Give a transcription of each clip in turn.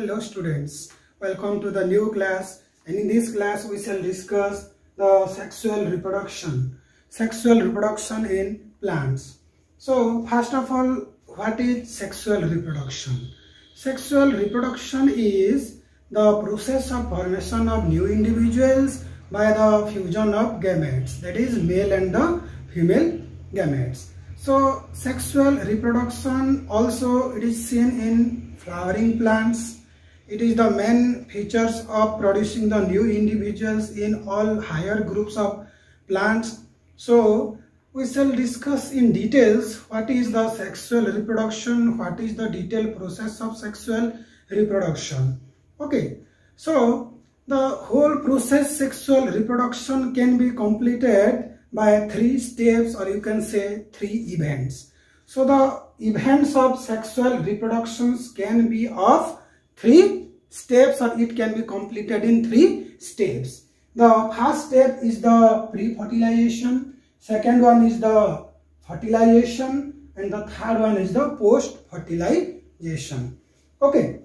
Hello students, welcome to the new class, and in this class we shall discuss the sexual reproduction. Sexual reproduction in plants. So first of all, what is sexual reproduction? Sexual reproduction is the process of formation of new individuals by the fusion of gametes, that is male and the female gametes. So sexual reproduction also it is seen in flowering plants. It is the main features of producing the new individuals in all higher groups of plants. So we shall discuss in details what is the sexual reproduction, what is the detailed process of sexual reproduction. Okay, so the whole process sexual reproduction can be completed by 3 steps, or you can say 3 events. So the events of sexual reproductions can be of 3 steps, or it can be completed in 3 steps. The first step is the pre-fertilization, second one is the fertilization, and the third one is the post-fertilization. Okay,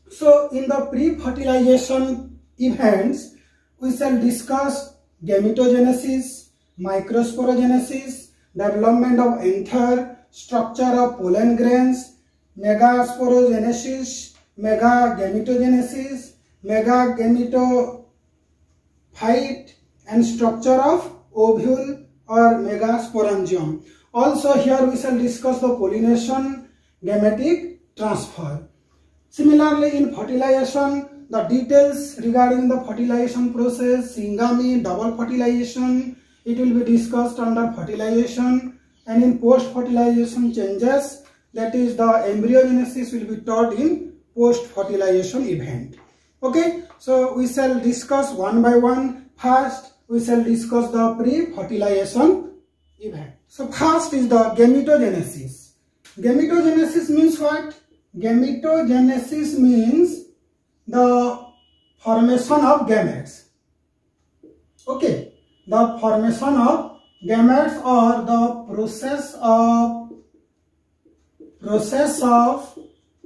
so in the pre-fertilization events, we shall discuss gametogenesis, microsporogenesis, development of anther, structure of pollen grains, megasporogenesis, megagametogenesis, megagametophyte, and structure of ovule or megasporangium. Also here we shall discuss the pollination, gametic transfer. Similarly in fertilization, the details regarding the fertilization process, syngamy, double fertilization, it will be discussed under fertilization. And in post-fertilization changes, that is the embryogenesis will be taught in post-fertilization event. Okay, so we shall discuss one by one. First, we shall discuss the pre-fertilization event. So first is the gametogenesis. Gametogenesis means what? Gametogenesis means the formation of gametes. Okay, the formation of gametes or the process of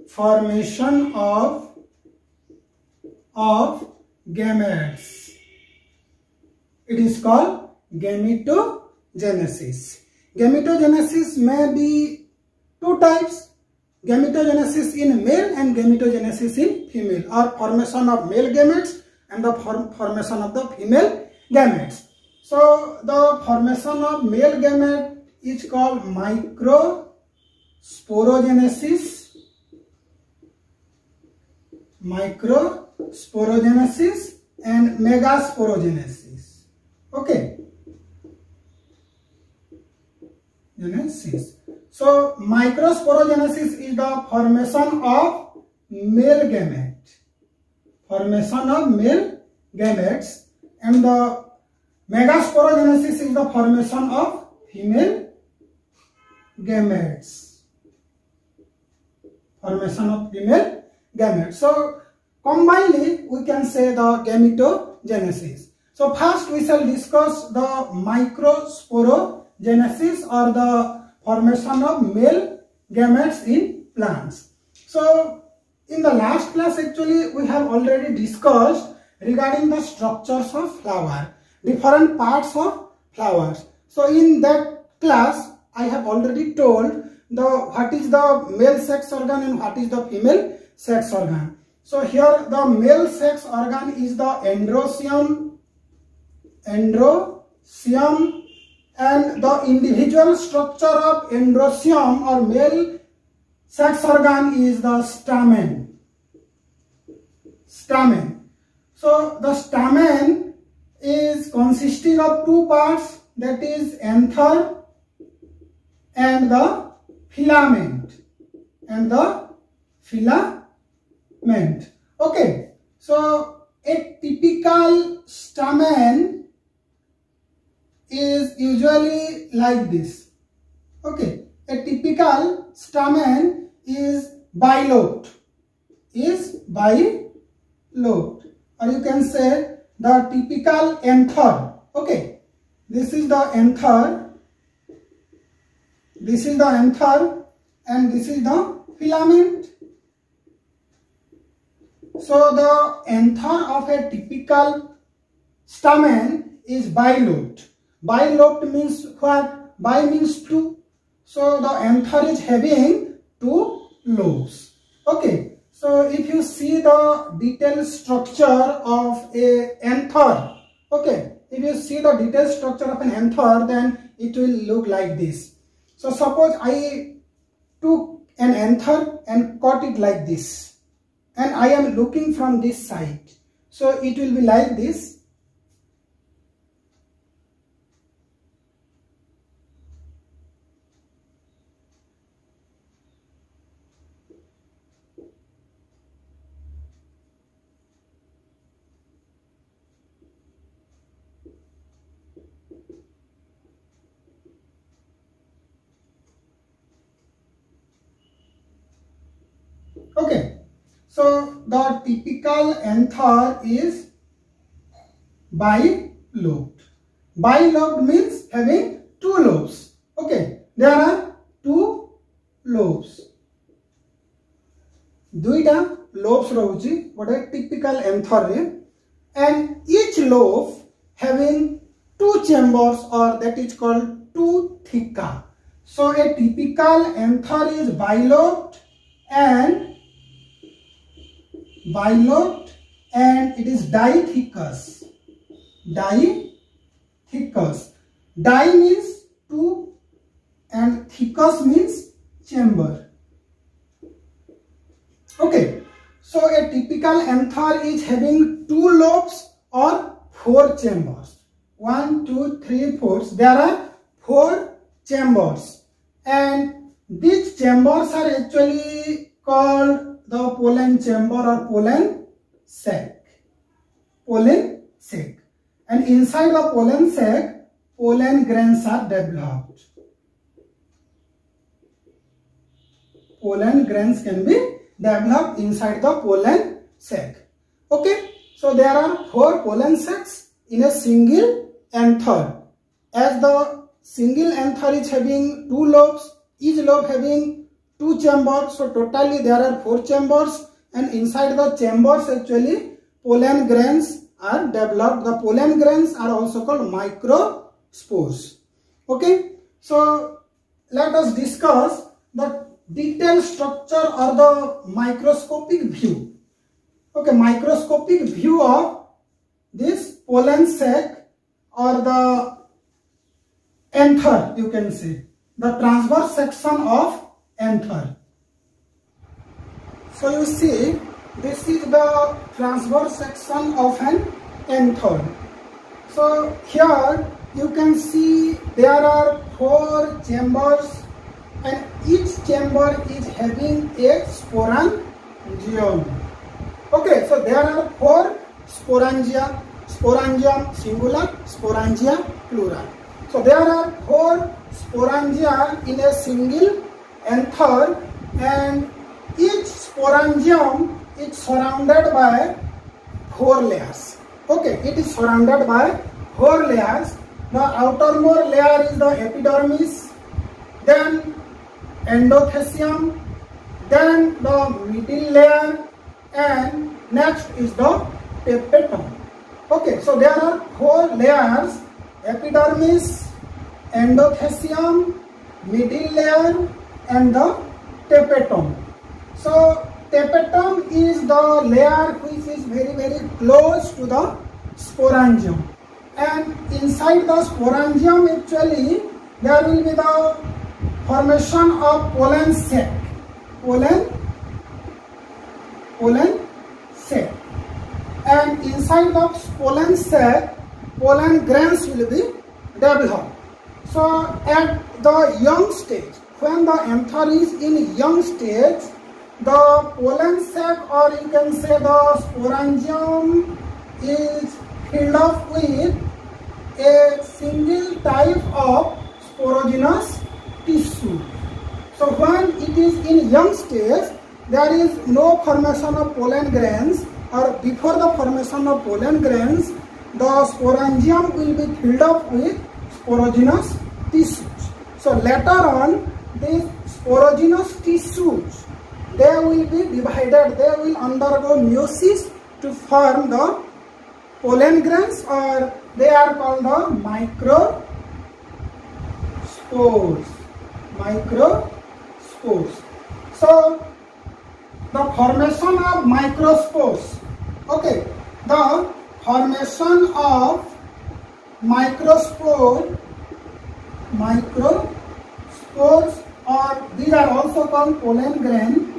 formation of gametes. It is called gametogenesis. Gametogenesis may be 2 types: gametogenesis in male and gametogenesis in female, or formation of male gametes and the formation of the female gametes. So the formation of male gamete is called microsporogenesis, and megasporogenesis. Okay. Genesis. So microsporogenesis is the formation of male gamete. Formation of male gametes, and the megasporogenesis is the formation of female gametes. Formation of female gametes. So combinedly we can say the gametogenesis. So first we shall discuss the microsporogenesis, or the formation of male gametes in plants. So in the last class actually we have already discussed regarding the structures of flower, different parts of flowers. So in that class I have already told what is the male sex organ and what is the female sex organ. So here the male sex organ is the androecium, and the individual structure of androecium or male sex organ is the stamen. So the stamen is consisting of 2 parts, that is anther and the filament. Okay, so a typical stamen is usually like this. Okay, a typical stamen is bilobed, or you can say the typical anther. Okay, this is the anther, and this is the filament. So the anther of a typical stamen is bilobed. Bilobed means what? Bi means two. So the anther is having two lobes. Okay. So if you see the detailed structure of a anther, okay, if you see the detailed structure of an anther, then it will look like this. So suppose I took an anther and cut it like this, and I am looking from this side. So it will be like this. Okay, so the typical anther is bilobed. Bilobed means having two lobes. Okay, there are two lobes. Duita lobes rahuchi, what a typical anther, and each lobe having two chambers, or that is called two theca. So a typical anther is bilobed and it is dithecous. Dithecous. Di means two and thecus means chamber. Okay, so a typical anther is having two lobes or four chambers. 1, 2, 3, 4. There are four chambers, and these chambers are actually called the pollen chamber or pollen sac. Pollen sac. And inside the pollen sac, pollen grains are developed. Pollen grains can be developed inside the pollen sac. Okay, so there are four pollen sacs in a single anther. As the single anther is having two lobes, each lobe having two chambers, so totally there are four chambers, and inside the chambers actually pollen grains are developed. The pollen grains are also called microspores. Okay, so let us discuss the detailed structure or the microscopic view. Okay, microscopic view of this pollen sac or the anther, you can say, the transverse section of anther. So you see, this is the transverse section of an anther. So here you can see there are four chambers, and each chamber is having a sporangium. Okay, so there are four sporangia. Sporangium singular, sporangia plural. So there are four sporangia in a single anther, and each sporangium is surrounded by four layers. Okay, it is surrounded by four layers. The outermost layer is the epidermis, then endothecium, then the middle layer, and next is the tapetum. Okay, so there are four layers: epidermis, endothecium, middle layer, and the tapetum. So tapetum is the layer which is very close to the sporangium, and inside the sporangium actually there will be the formation of pollen sac. Pollen sac, and inside the pollen sac pollen grains will be developed. So at the young stage, when the anther is in young stage, the pollen sac, or you can say the sporangium, is filled up with a single type of sporogenous tissue. So when it is in young stage, there is no formation of pollen grains, or before the formation of pollen grains, the sporangium will be filled up with sporogenous tissues. So later on, these sporogenous tissues they will be divided, they will undergo meiosis to form the pollen grains, or they are called the microspores. Microspores. So the formation of microspores. Okay, the formation of microspores, or these are also called pollen grains.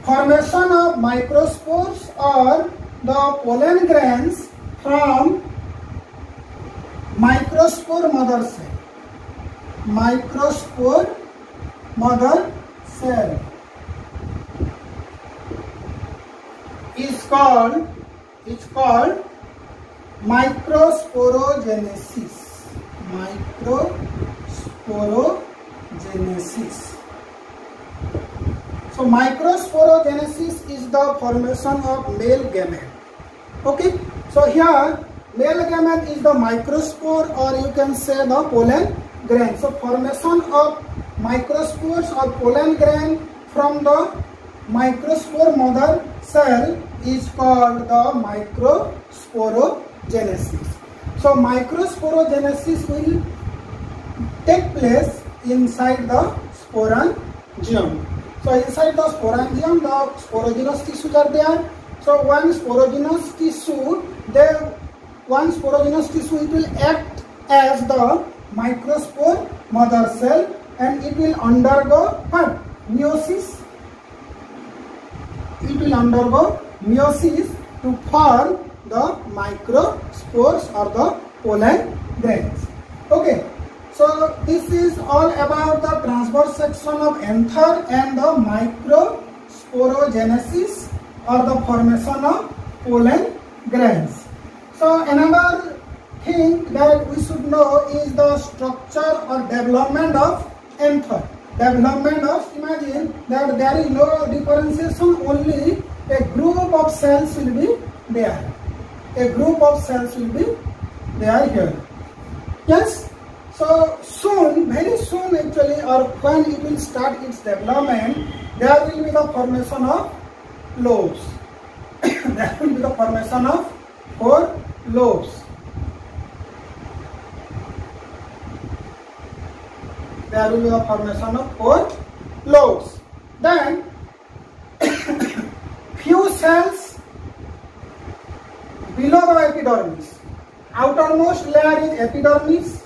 Formation of microspores or the pollen grains from microspore mother cell. Microspore mother cell is called microsporogenesis. So microsporogenesis is the formation of male gamete. Okay, so here male gamete is the microspore, or you can say the pollen grain. So formation of microspores or pollen grain from the microspore mother cell is called the microsporogenesis. So microsporogenesis will take place inside the sporangium. So inside the sporangium, the sporogenous tissues are there. So one sporogenous tissue, it will act as the microspore mother cell, and it will undergo what? Meiosis. It will undergo meiosis to form the microspores or the pollen grains. Okay, so this is all about the transverse section of anther and the microsporogenesis or the formation of pollen grains. So another thing that we should know is the structure or development of anther. Imagine that there is no differentiation, only a group of cells will be there. A group of cells will be there here. Yes. So soon, very soon actually, or when it will start its development, there will be the formation of lobes. There will be the formation of 4 lobes. There will be the formation of 4 lobes. Then few cells below the epidermis. Outermost layer is epidermis.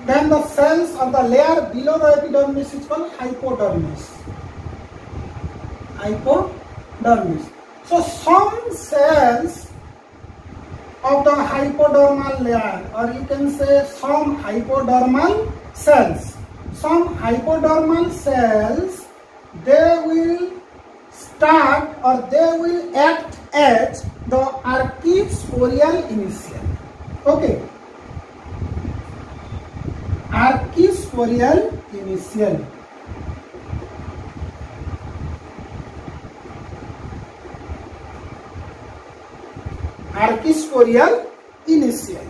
Then the cells of the layer below the epidermis is called hypodermis. So some cells of the hypodermal layer, or you can say some hypodermal cells. Some hypodermal cells, they will start or they will act as the archisporial initial. Okay. Archisporial initial. Archisporial initial.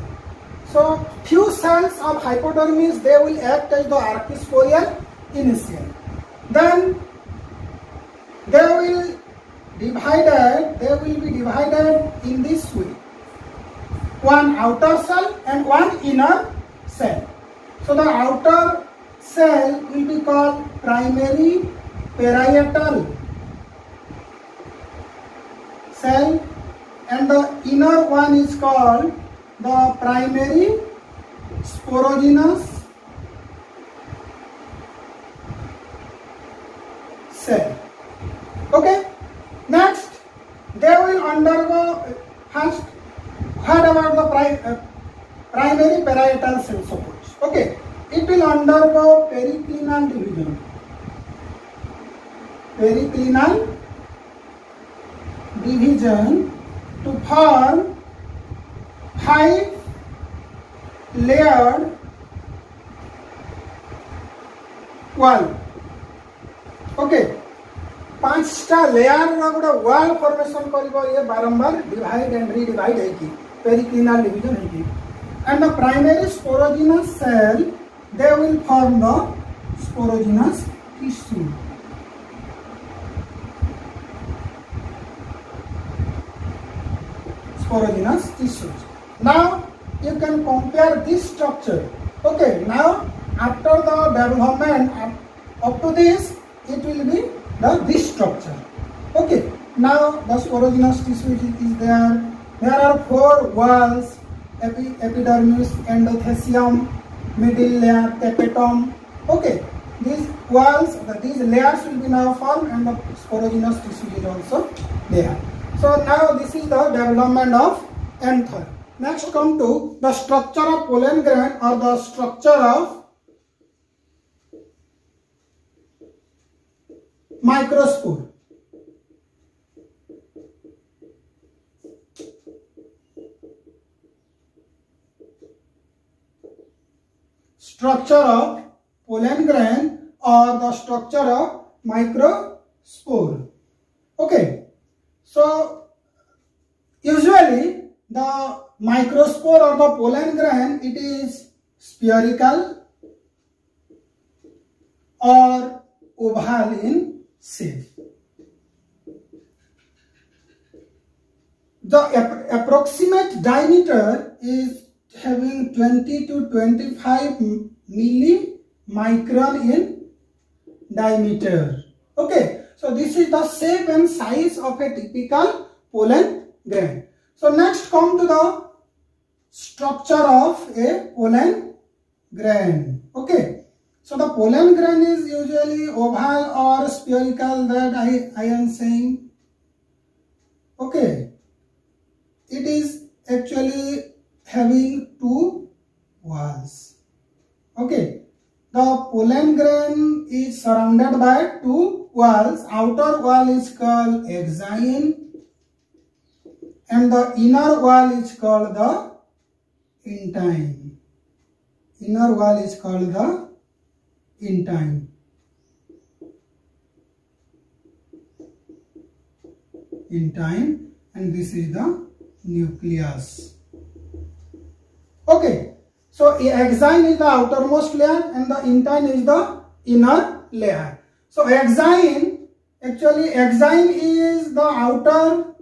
So few cells of hypodermis, they will act as the archisporial initial. Then they will be divided in this way. One outer cell and one inner cell. So the outer cell will be called primary parietal cell, and the inner one is called the primary sporogenous cell. Okay. Next, they will undergo first. What about the primary parietal cell support? Okay, it will undergo periclinal division. Periclinal division to form 5-layered wall. Okay, 5टा layer गोटे wall formation करिबो ये बारंबार divide and redivide है कि periclinal division है कि and the primary sporogenous cell, they will form the sporogenous tissue. Sporogenous tissues. Now you can compare this structure. Okay, now after the development up to this, it will be this structure. Okay, now the sporogenous tissue is there. There are 4 walls: epidermis, endothecium, middle layer, tapetum. Okay, these walls, these layers will be now formed, and the sporogenous tissue is also there. So now this is the development of anther. Next come to the structure of pollen grain or the structure of microspore. Structure of pollen grain or the structure of microspore. Okay, so usually the microspore or the pollen grain, it is spherical or oval in shape. The approximate diameter is having 20 to 25 millimicron in diameter. Okay, so this is the shape and size of a typical pollen grain. So next come to the structure of a pollen grain. Okay, so the pollen grain is usually oval or spherical, that I am saying. Okay, it is actually having 2 walls. Okay, the pollen grain is surrounded by 2 walls. Outer wall is called axine and the inner wall is called the intine. Inner wall is called the intine. Intine, and this is the nucleus. Okay, so axine is the outermost layer and the intine is the inner layer. So axine, actually axine is the outer.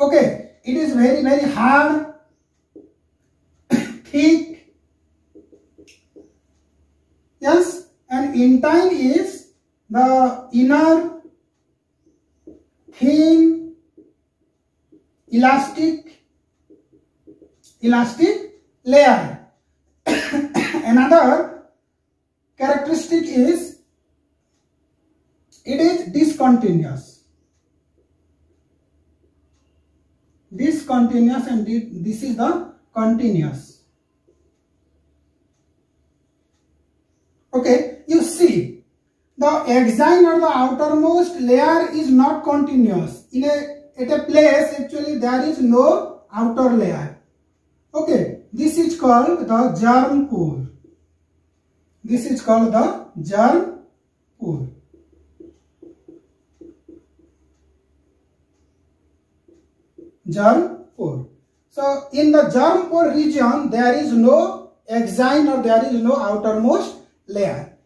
Okay, it is very hard, thick. Yes, and intine is the inner, thin, elastic layer. Another characteristic is it is discontinuous. Discontinuous, and this is the continuous. Okay, you see the axine or the outermost layer is not continuous. At a place actually there is no outer layer. Okay, this is called the germ pore. This is called the germ pore. Germ pore. So in the germ pore region there is no axine or there is no outermost layer.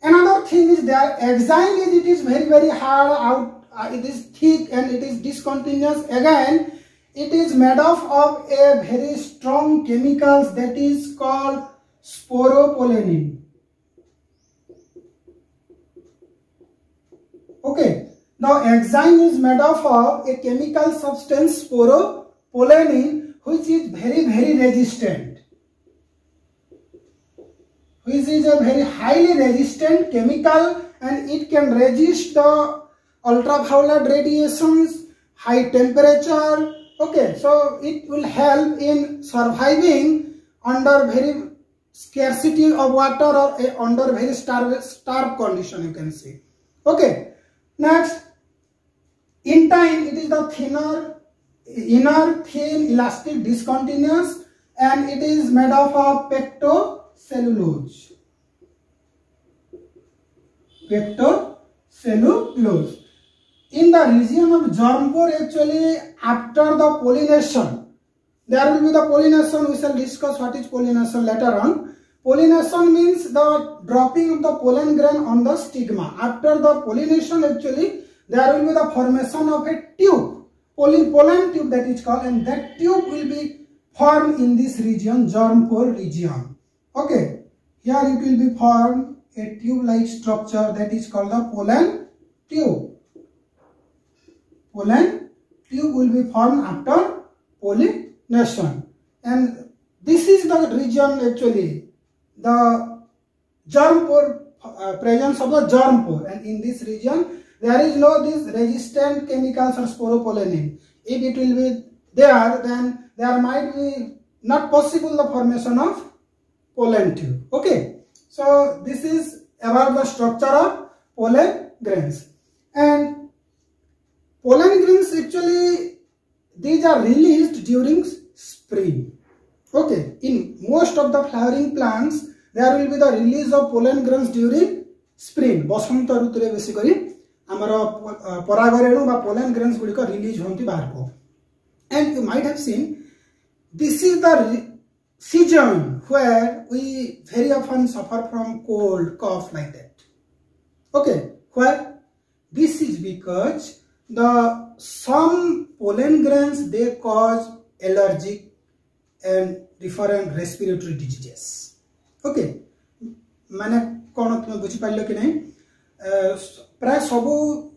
Another thing is that axine is, it is very hard, it is thick and it is discontinuous. Again, it is made of a very strong chemicals that is called sporopollenin. Okay, the axine is made of a chemical substance sporopollenin, which is very resistant, which is a very highly resistant chemical, and it can resist the ultraviolet radiations, high temperature. Okay, so it will help in surviving under very scarcity of water or under very starved condition, you can say. Okay, next, intine, it is the inner thin elastic discontinuous, and it is made of pectocellulose. Pectocellulose. In the region of germ pore, actually after the pollination, there will be the pollination. We shall discuss what is pollination later on. Pollination means the dropping of the pollen grain on the stigma. After the pollination, actually, there will be the formation of a tube, pollen tube that is called, and that tube will be formed in this region, germ pore region. Okay, here it will be formed a tube-like structure that is called the pollen tube. Pollen tube will be formed after pollination, and this is the region actually, the germ pore, presence of the germ pore, and in this region there is no this resistant chemicals or sporopollenin. If it will be there, then there might be not possible the formation of pollen tube. Okay, so this is about the structure of pollen grains. And pollen grains actually, these are released during spring. Okay, in most of the flowering plants there will be the release of pollen grains during spring. Basanta ruture basically amara paragarenu ba pollen grains gudika release honti barko. And you might have seen, this is the season where we very often suffer from cold, cough like that. Okay, where this is because some pollen grains, they cause allergic and different respiratory diseases. Okay, माने कौन तुम बुझी pilo कि नहीं? प्राय सबू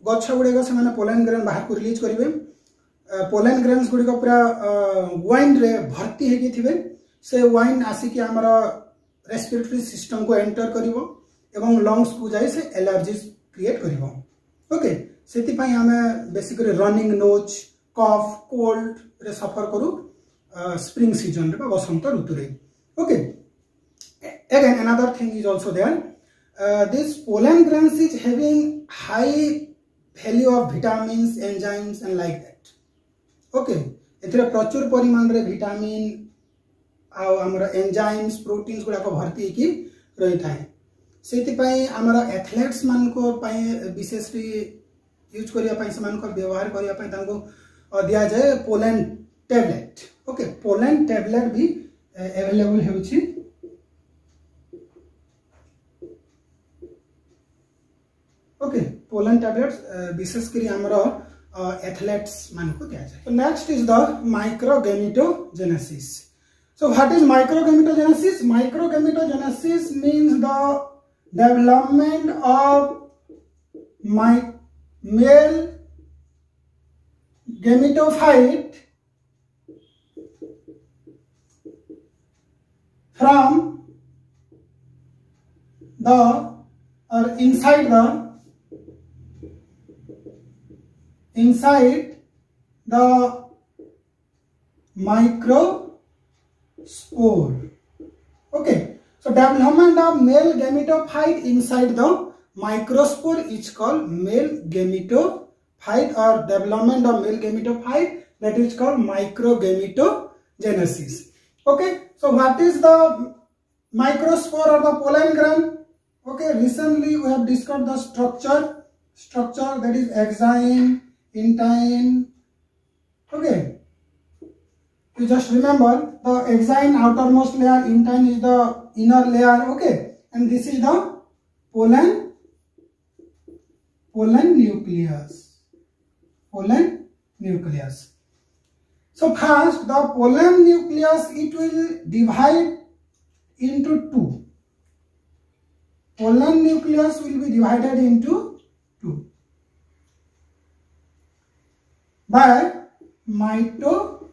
गच्छ गुड़िक से पोलन ग्रेन बाहर को रिलीज करेंगे. पोलन ग्रेन्स गुड़िक पूरा वाइन रे भर्ती होगी थिबे. से वाइन आसिक आमर रेस्पिरेटरी सिस्टम को एंटर करिवो एवं लंग्स को जाई से एलर्जीज क्रिएट करिवो. ओके, सेति पई हमें बेसिकली रनिंग नोज, कफ, कोल्ड रे सफर करू स्प्रिंग सीजन रे बसंत ऋतु रे. Okay, again another thing is also there. This pollen grains is having high value of vitamins, enzymes and like that. Okay, एथिरे प्रचुर परिमाण रे विटामिन आ हमरा एंजाइम्स, प्रोटीन्स गुडा को भर्ती की रही थाए. सेति पई हमरा एथलेट्स मान को पई विशेषली यूज करिया पई समान को व्यवहार करिया पई तांको दिया जाए pollen tablet. Okay, pollen tablet भी अवेलेबल हेउछि. ओके, पोलन टैबलेट्स विशेषकरी हमरा एथलेट्स मान को दिया जाए. So next is the microgametogenesis. So what is microgametogenesis? Microgametogenesis means the development of male gametophyte from the or inside the microspore. Okay, so development of male gametophyte inside the microspore is called male gametophyte, or development of male gametophyte, that is called microgametogenesis. Okay, so what is the microspore or the pollen grain? Okay, recently we have discussed the structure that is exine, intine. Okay, you just remember the exine outermost layer, intine is the inner layer. Okay, and this is the pollen nucleus. So first, the pollen nucleus, it will divide into two. Pollen nucleus will be divided into two by mitosis.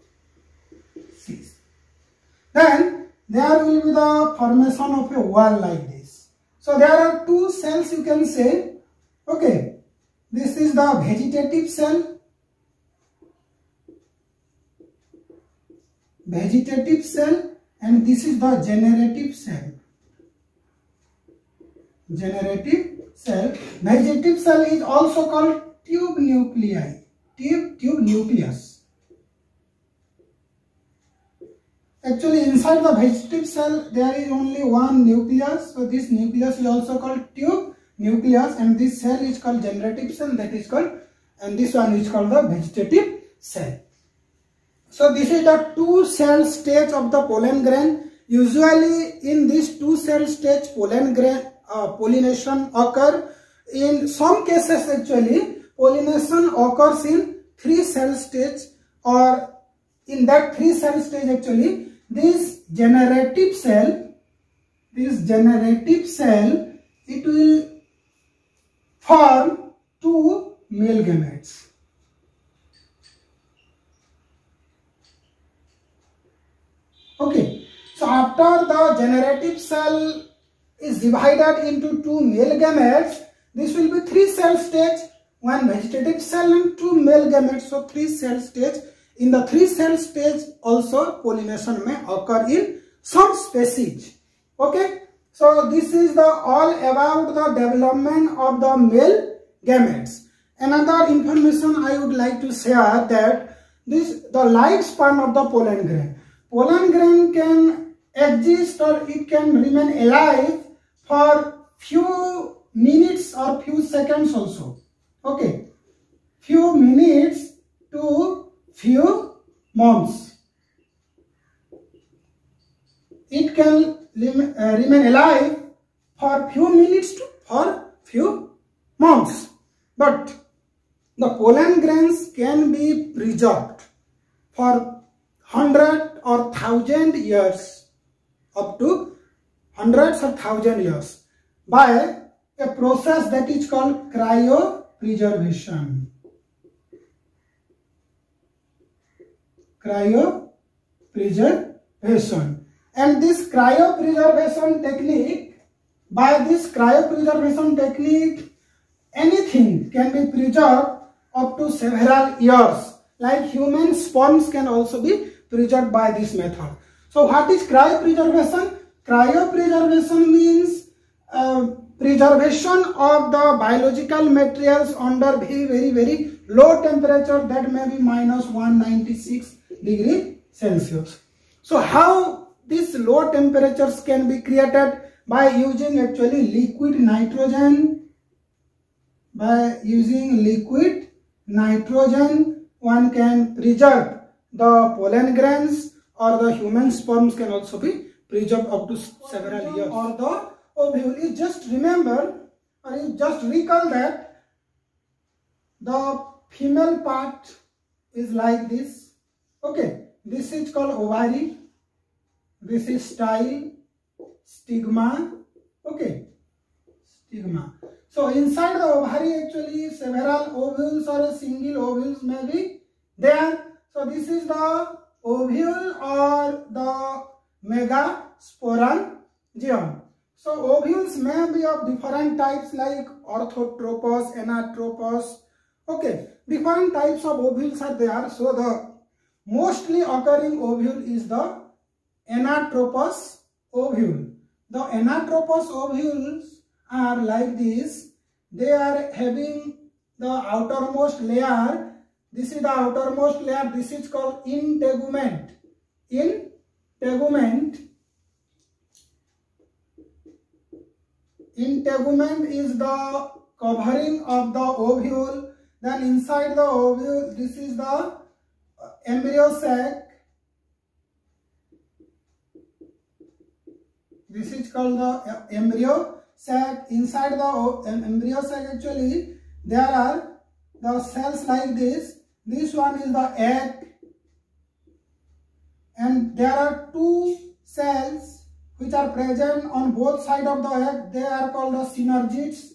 Then there will be the formation of a wall like this. So there are two cells, you can say. Okay, this is the vegetative cell. And this is the generative cell. Vegetative cell is also called tube nucleus. Actually, inside the vegetative cell there is only one nucleus, so this nucleus is also called tube nucleus, and this cell is called generative cell, that is called, and this one is called the vegetative cell. So this is the two cell stage of the pollen grain. Usually in this two cell stage pollen grain pollination occur. In some cases actually pollination occurs in three cell stage, or in that three cell stage actually this generative cell it will form two male gametes. Okay, so after the generative cell is divided into two male gametes, this will be three cell stage, one vegetative cell and two male gametes. So three cell stage. In the three cell stage also pollination may occur in some species. Okay, so this is the all about the development of the male gametes. Another information I would like to share that the lifespan of the pollen grain. Pollen grain can exist or it can remain alive for few minutes or few seconds also. Okay, few minutes to few months. It can remain alive for few minutes to for few months. But the pollen grains can be preserved for 100 or 1000 years, up to hundreds of 1000 years, by a process that is called cryopreservation. Cryopreservation. And this cryopreservation technique, by this cryopreservation technique, anything can be preserved up to several years. Like human sperms can also be preserved by this method. So what is cryopreservation? Cryopreservation means preservation of the biological materials under very low temperature, that may be minus 196 degree Celsius. So how these low temperatures can be created? By using actually liquid nitrogen. By using liquid nitrogen, one can preserve the pollen grains, or the human sperms can also be preserved up to several years. Or the ovule. You just remember, or you just recall that the female part is like this. Okay, this is called ovary. This is style, stigma. Okay, stigma. So inside the ovary actually several ovules or a single ovules may be there. So this is the ovule or the megasporangium. So ovules may be of different types like orthotropous, anatropous. Okay, different types of ovules are there. So the mostly occurring ovule is the anatropous ovule. The anatropous ovules are like this. They are having the outermost layer. This is the outermost layer. This is called integument. Integument is the covering of the ovule. Then inside the ovule, this is the embryo sac. This is called the embryo sac. Inside the embryo sac actually there are the cells like this. This one is the egg, and there are two cells which are present on both sides of the egg. They are called the synergids.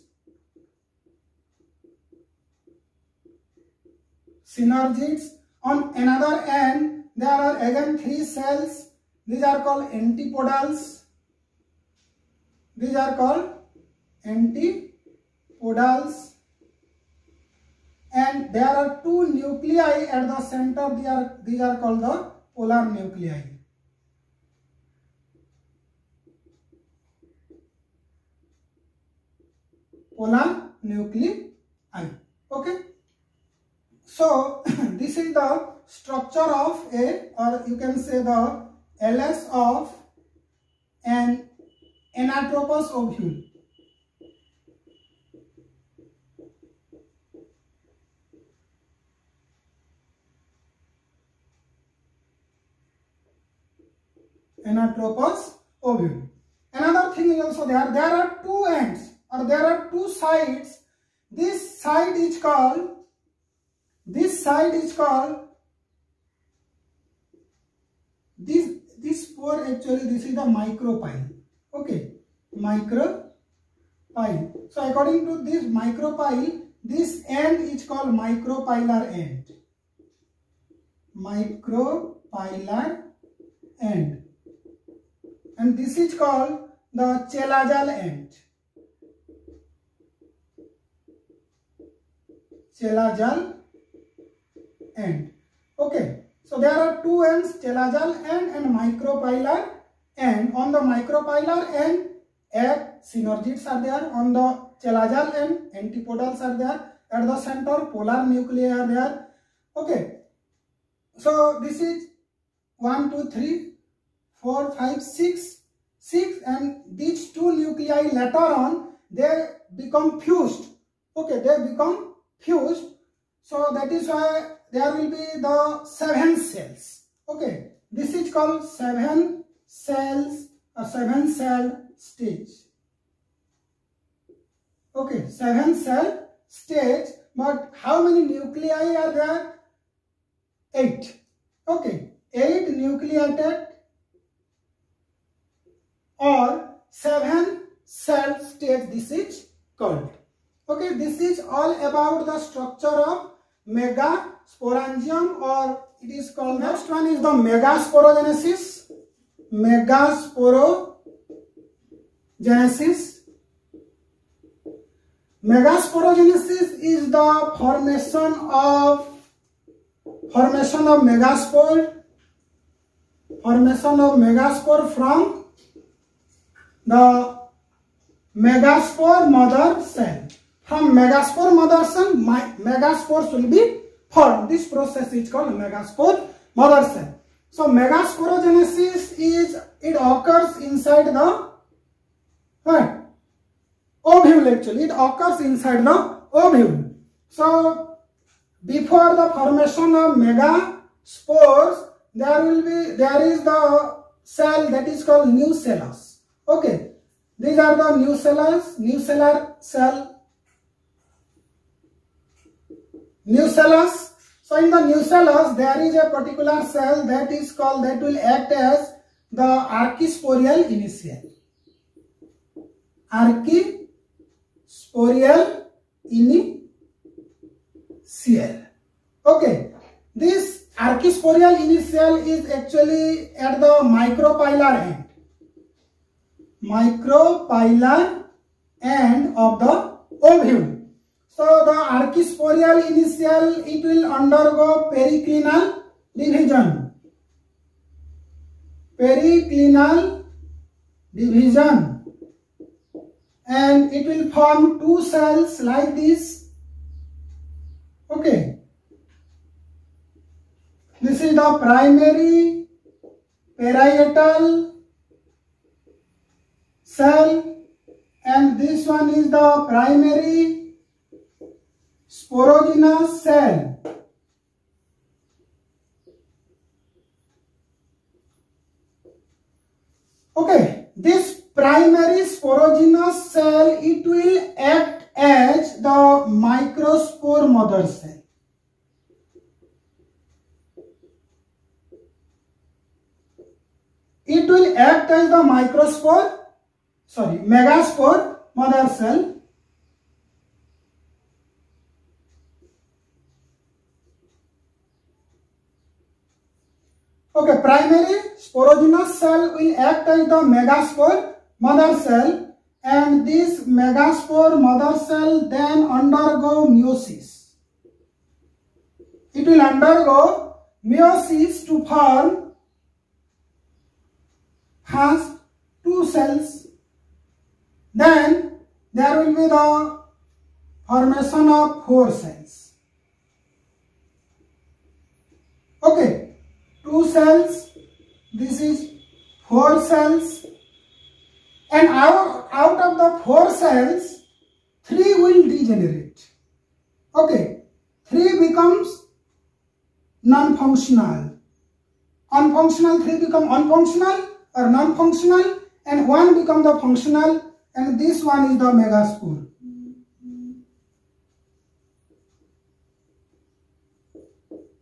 On another end there are again three cells. These are called antipodals. And there are two nuclei at the center. These are called the polar nuclei. Polar nuclei. Okay. So this is the structure of a, or you can say the LS of an anatropous ovule. anatropous ovule. Another thing is also there are two ends or there are two sides. This side is called this spore, actually this is the micropyle. Okay, micropyle. So according to this micropyle, this end is called micropylar end. Micropylar end. And this is called the chelazal end. Chelazal end. Okay. So there are two ends, chelazal end and micropylar end. On the micropylar end, egg synergids are there. On the chelazal end, antipodals are there. At the center, polar nuclei are there. Okay. So this is 1, 2, 3, 4, 5, 6, and these two nuclei later on they become fused. Okay, they become fused. So that is why there will be the 7 cells. Okay, this is called 7 cells or 7 cell stage. Okay, 7 cell stage. But how many nuclei are there? 8. Okay, 8 nucleated or 7 cell stage, this is called. Okay, this is all about the structure of megasporangium, or it is called, next one is the megasporogenesis. Megasporogenesis is the formation of megaspore from the megaspore mother cell. From megaspore mother cell, megaspores will be formed. This process is called megaspore mother cell. So megasporogenesis it occurs inside the ovule. Actually, it occurs inside the ovule. So before the formation of megaspores, there is the cell that is called nucellus. Okay, these are the nucellar cell. Nucellus. So in the nucellus there is a particular cell that will act as the archisporial initial. Archisporial initial. Okay, this archisporial initial is actually at the micropylar end. Micropylar end of the ovule. So the archisporial initial, it will undergo periclinal division. And it will form two cells like this. Okay. This is the primary parietal cell, and this one is the primary sporogenous cell. Okay, this primary sporogenous cell, it will act as the microspore mother cell. It will act as the megaspore mother cell. Okay, primary sporogenous cell will act as the megaspore mother cell, and this megaspore mother cell then undergo meiosis. It will undergo meiosis to form first two cells. Then there will be the formation of 4 cells. Okay. 2 cells, this is 4 cells, and out of the 4 cells, 3 will degenerate. Okay, 3 becomes non-functional. 3 become unfunctional, or non-functional, and one become the functional, and this one is the megaspore.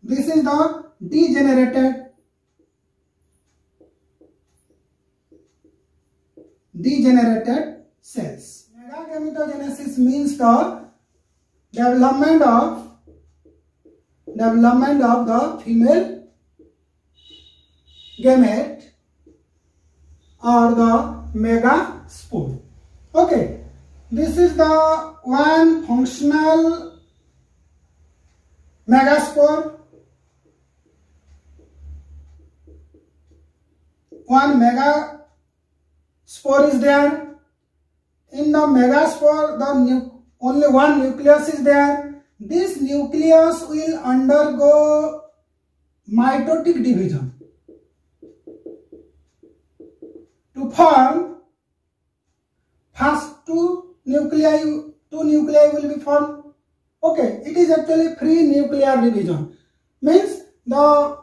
This is the degenerated cells. Megagametogenesis means the development of the female gamete or the megaspore. Okay, this is the one functional megaspore, one megaspore is there. In the megaspore, only one nucleus is there. This nucleus will undergo mitotic division to form first two nuclei will be formed. Okay, it is actually free nuclear division. Means the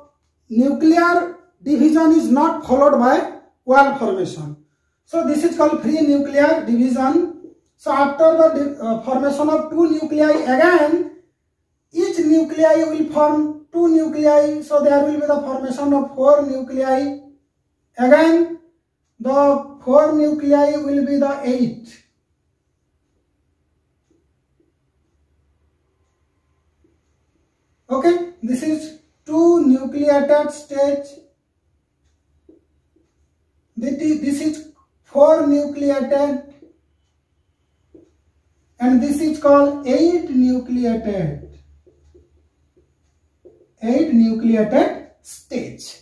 nuclear division is not followed by wall formation. So this is called free nuclear division. So after the formation of two nuclei, again each nuclei will form two nuclei. So there will be the formation of four nuclei. Again the four nuclei will be the 8. Okay, this is two nucleated stage. This is 4 nucleated, and this is called 8 nucleated stage.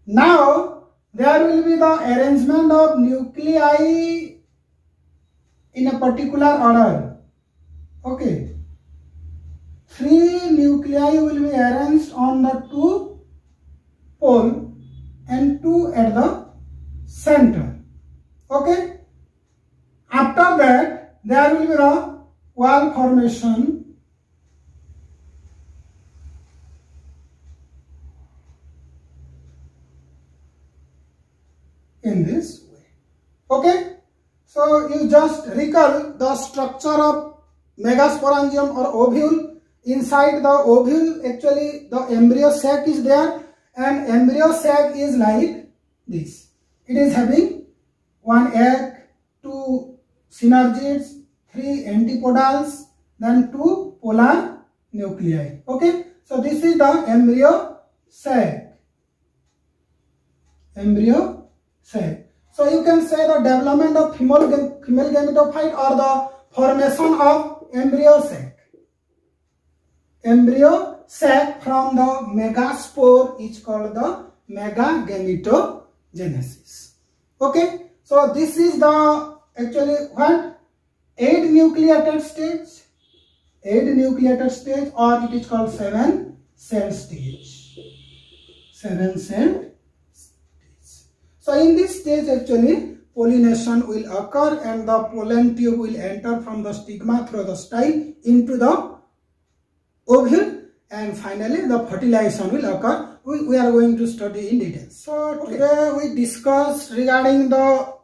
Now there will be the arrangement of nuclei in a particular order. Okay, 3 nuclei will be arranged on the 2 pole and 2 at the center. Okay, after that there will be the wall formation in this way. Okay, so you just recall the structure of megasporangium or ovule. Inside the ovule, actually the embryo sac is there, and embryo sac is like this. It is having 1 egg, 2 synergids, 3 antipodals, then 2 polar nuclei. Okay, so this is the embryo sac. So you can say the development of female gametophyte or the formation of embryo sac. Embryo sac from the megaspore is called the megagametogenesis. Okay. So this is the actually what 8 nucleated stage, or it is called 7 cell stage. So in this stage actually pollination will occur and the pollen tube will enter from the stigma through the style into the ovule, and finally the fertilization will occur. We are going to study in detail. So today we discussed regarding the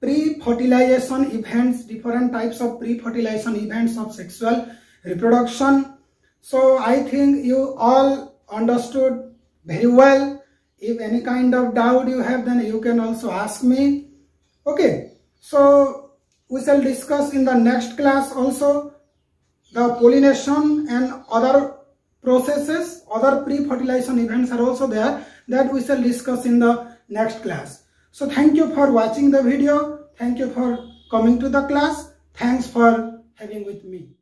pre-fertilization events, different types of pre-fertilization events of sexual reproduction. So I think you all understood very well. If any kind of doubt you have, then you can also ask me. Okay, so we shall discuss in the next class also the pollination and other processes, other pre-fertilization events are also there, that we shall discuss in the next class. So thank you for watching the video. Thank you for coming to the class. Thanks for having with me.